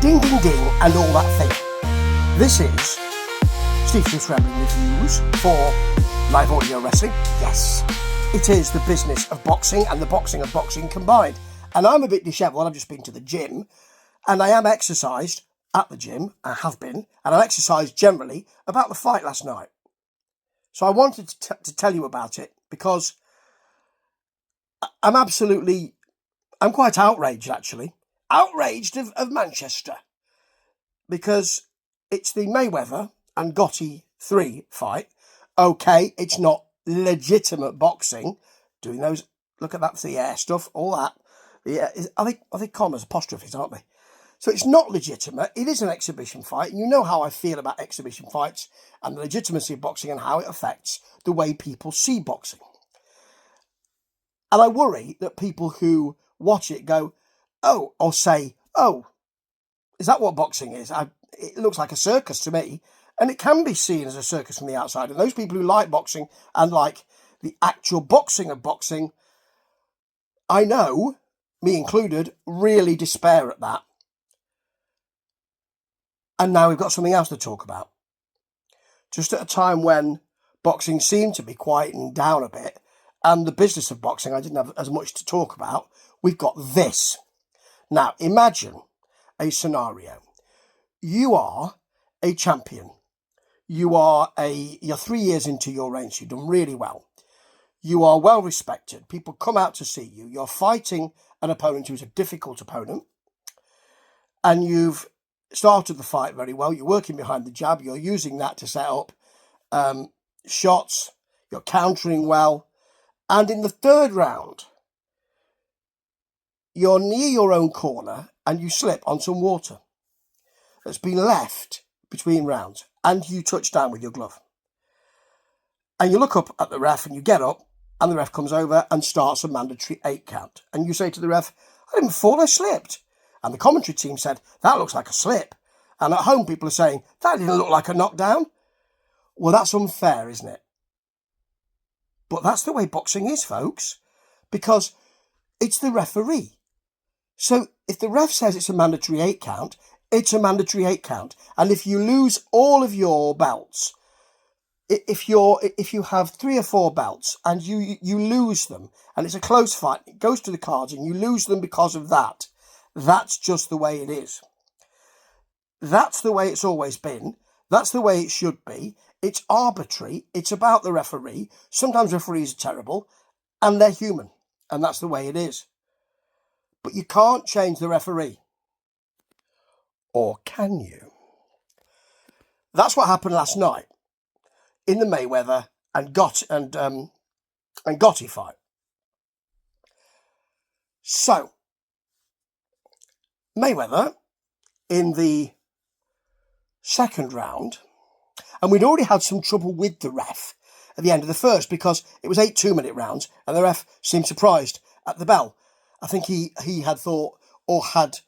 ding ding ding and all that thing. This is Steve's Rambling Reviews for Live Audio Wrestling. Yes, it is the business of boxing and the boxing of boxing combined. And I'm a bit dishevelled. I've just been to the gym and I am exercised at the gym. I have been, and I exercised generally about the fight last night. So I wanted to tell you about it because I'm quite outraged, actually. Outraged of Manchester. Because it's the Mayweather and Gotti 3 fight. Okay, it's not legitimate boxing. Doing those, look at that, the air stuff, all that. Yeah, I think commas, apostrophes, aren't they? So it's not legitimate. It is an exhibition fight. And you know how I feel about exhibition fights and the legitimacy of boxing and how it affects the way people see boxing. And I worry that people who watch it go, oh, or say, oh, is that what boxing is? It looks like a circus to me. And it can be seen as a circus from the outside. And those people who like boxing and like the actual boxing of boxing, I know, me included, really despair at that. And now we've got something else to talk about. Just at a time when boxing seemed to be quieting down a bit, and the business of boxing, I didn't have as much to talk about, we've got this. Now, imagine a scenario. You are a champion. You're 3 years into your reign, so you've done really well. You are well respected. People come out to see you. You're fighting an opponent who's a difficult opponent. And you've started the fight very well. You're working behind the jab. You're using that to set up shots. You're countering well. And in the third round, you're near your own corner and you slip on some water that's been left between rounds and you touch down with your glove. And you look up at the ref and you get up and the ref comes over and starts a mandatory 8 count. And you say to the ref, I didn't fall, I slipped. And the commentary team said, that looks like a slip. And at home people are saying, that didn't look like a knockdown. Well, that's unfair, isn't it? But that's the way boxing is, folks, because it's the referee. So if the ref says it's a mandatory 8 count, it's a mandatory 8 count. And if you lose all of your belts, if you have 3 or 4 belts and you lose them and it's a close fight, it goes to the cards and you lose them because of that, that's just the way it is. That's the way it's always been. That's the way it should be. It's arbitrary. It's about the referee. Sometimes referees are terrible and they're human. And that's the way it is. But you can't change the referee. Or can you? That's what happened last night in the Mayweather and Gotti fight. So, Mayweather in the second round, and we'd already had some trouble with the ref at the end of the first because it was 8 2-minute rounds and the ref seemed surprised at the bell. I think he had thought or had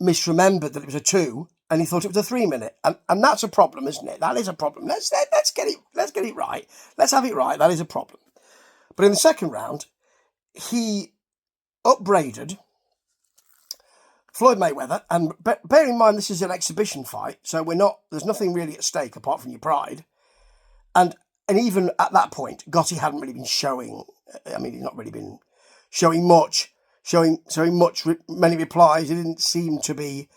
misremembered that it was a 2 and he thought it was a 3-minute. And that's a problem, isn't it? That is a problem. Let's get it right. Let's have it right. That is a problem. But in the second round, he upbraided Floyd Mayweather, and bear in mind this is an exhibition fight, so there's nothing really at stake apart from your pride. And even at that point, Gotti hadn't really been showing. I mean, he's not really been showing much, many replies. He didn't seem to be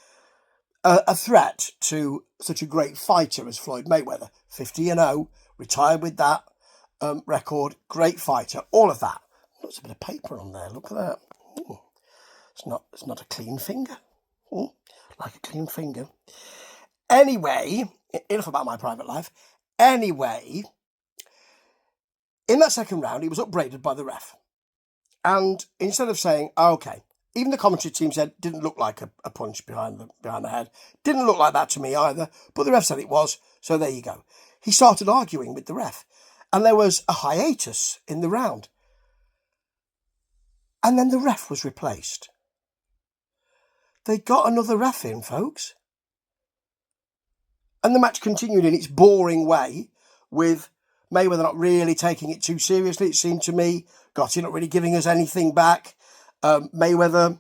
a threat to such a great fighter as Floyd Mayweather. 50-0, retired with that record, great fighter, all of that. There's a bit of paper on there. Look at that. Ooh. It's not a clean finger. Like a clean finger. Anyway, enough about my private life. Anyway, in that second round, he was upbraided by the ref. And instead of saying, okay, even the commentary team said, didn't look like a punch behind the head. Didn't look like that to me either. But the ref said it was, so there you go. He started arguing with the ref. And there was a hiatus in the round. And then the ref was replaced. They got another ref in, folks. And the match continued in its boring way, with Mayweather not really taking it too seriously, it seemed to me. Gotti not really giving us anything back. Mayweather,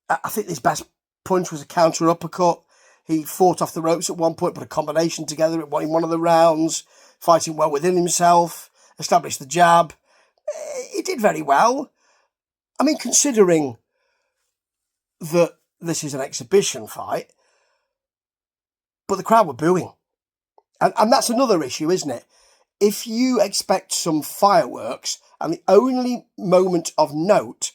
I think his best punch was a counter uppercut. He fought off the ropes at one point, put a combination together in one of the rounds, fighting well within himself, established the jab. He did very well. I mean, considering that this is an exhibition fight, but the crowd were booing. And that's another issue, isn't it? If you expect some fireworks and the only moment of note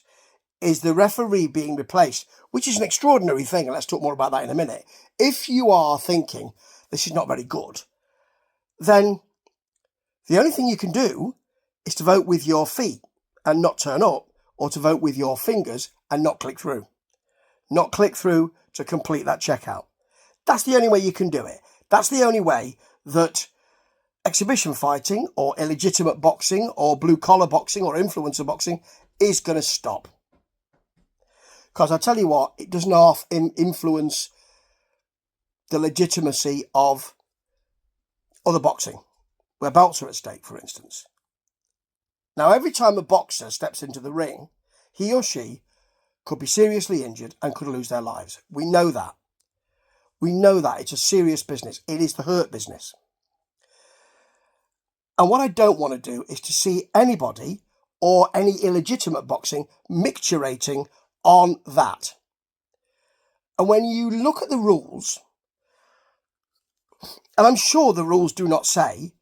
is the referee being replaced, which is an extraordinary thing, and let's talk more about that in a minute. If you are thinking this is not very good, then the only thing you can do is to vote with your feet and not turn up, or to vote with your fingers and not click through. Not click through to complete that checkout. That's the only way you can do it. That's the only way that exhibition fighting or illegitimate boxing or blue-collar boxing or influencer boxing is going to stop. Because I tell you what, it doesn't half influence the legitimacy of other boxing, where belts are at stake, for instance. Now, every time a boxer steps into the ring, he or she could be seriously injured and could lose their lives. We know that. We know that. It's a serious business. It is the hurt business. And what I don't want to do is to see anybody or any illegitimate boxing micturating on that. And when you look at the rules, and I'm sure the rules do not say,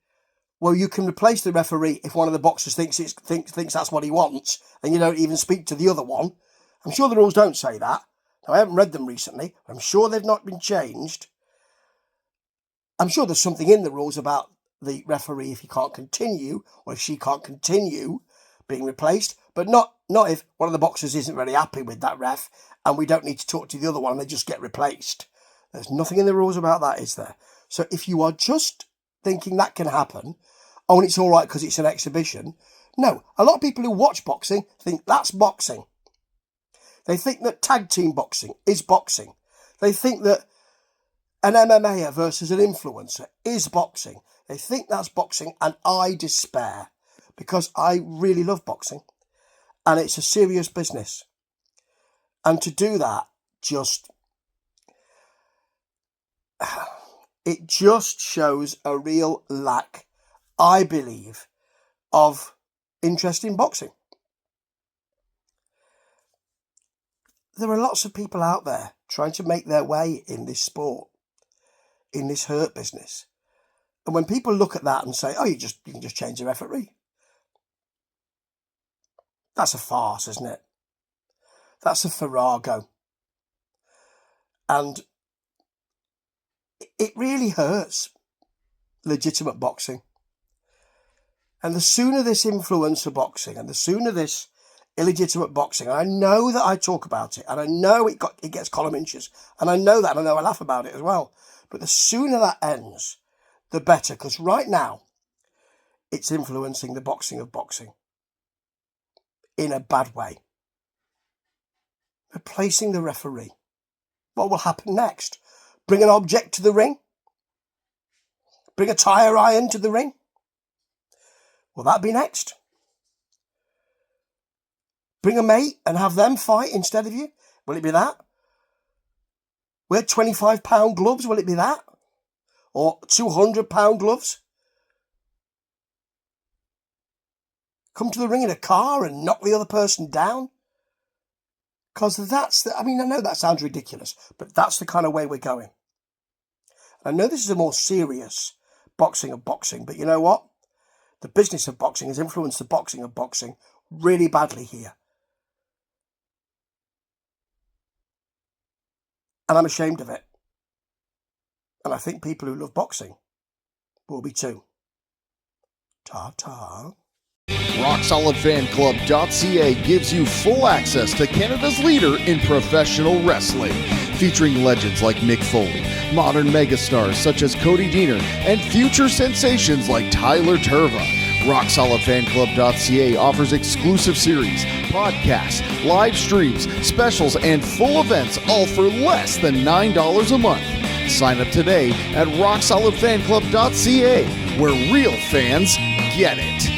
well, you can replace the referee if one of the boxers thinks that's what he wants, and you don't even speak to the other one. I'm sure the rules don't say that. Now, I haven't read them recently. I'm sure they've not been changed. I'm sure there's something in the rules about the referee if he can't continue, or if she can't continue being replaced, but not if one of the boxers isn't very happy with that ref, and we don't need to talk to the other one and they just get replaced. There's nothing in the rules about that, is there? So if you are just thinking that can happen, oh, and it's all right because it's an exhibition. No, a lot of people who watch boxing think that's boxing. They think that tag team boxing is boxing. They think that an MMAer versus an influencer is boxing. They think that's boxing, and I despair, because I really love boxing and it's a serious business. And to do that it just shows a real lack, I believe, of interest in boxing. There are lots of people out there trying to make their way in this sport, in this hurt business. And when people look at that and say, oh, you can just change the referee. That's a farce, isn't it? That's a farrago. And it really hurts legitimate boxing. And the sooner this influencer boxing and the sooner this illegitimate boxing, and I know that I talk about it, and I know it gets column inches, and I know that, and I know I laugh about it as well, but the sooner that ends, the better, because right now it's influencing the boxing of boxing in a bad way. Replacing the referee. What will happen next? Bring an object to the ring? Bring a tire iron to the ring? Will that be next? Bring a mate and have them fight instead of you? Will it be that? Wear 25-pound gloves? Will it be that? Or 200-pound gloves? Come to the ring in a car and knock the other person down? Because I know that sounds ridiculous, but that's the kind of way we're going. I know this is a more serious boxing of boxing, but you know what? The business of boxing has influenced the boxing of boxing really badly here. And I'm ashamed of it. And I think people who love boxing will be too. Ta-ta. RockSolidFanClub.ca gives you full access to Canada's leader in professional wrestling, featuring legends like Mick Foley, modern megastars such as Cody Deaner, and future sensations like Tyler Turva. RockSolidFanClub.ca offers exclusive series, podcasts, live streams, specials, and full events, all for less than $9 a month. Sign up today at RockSolidFanClub.ca, where real fans get it.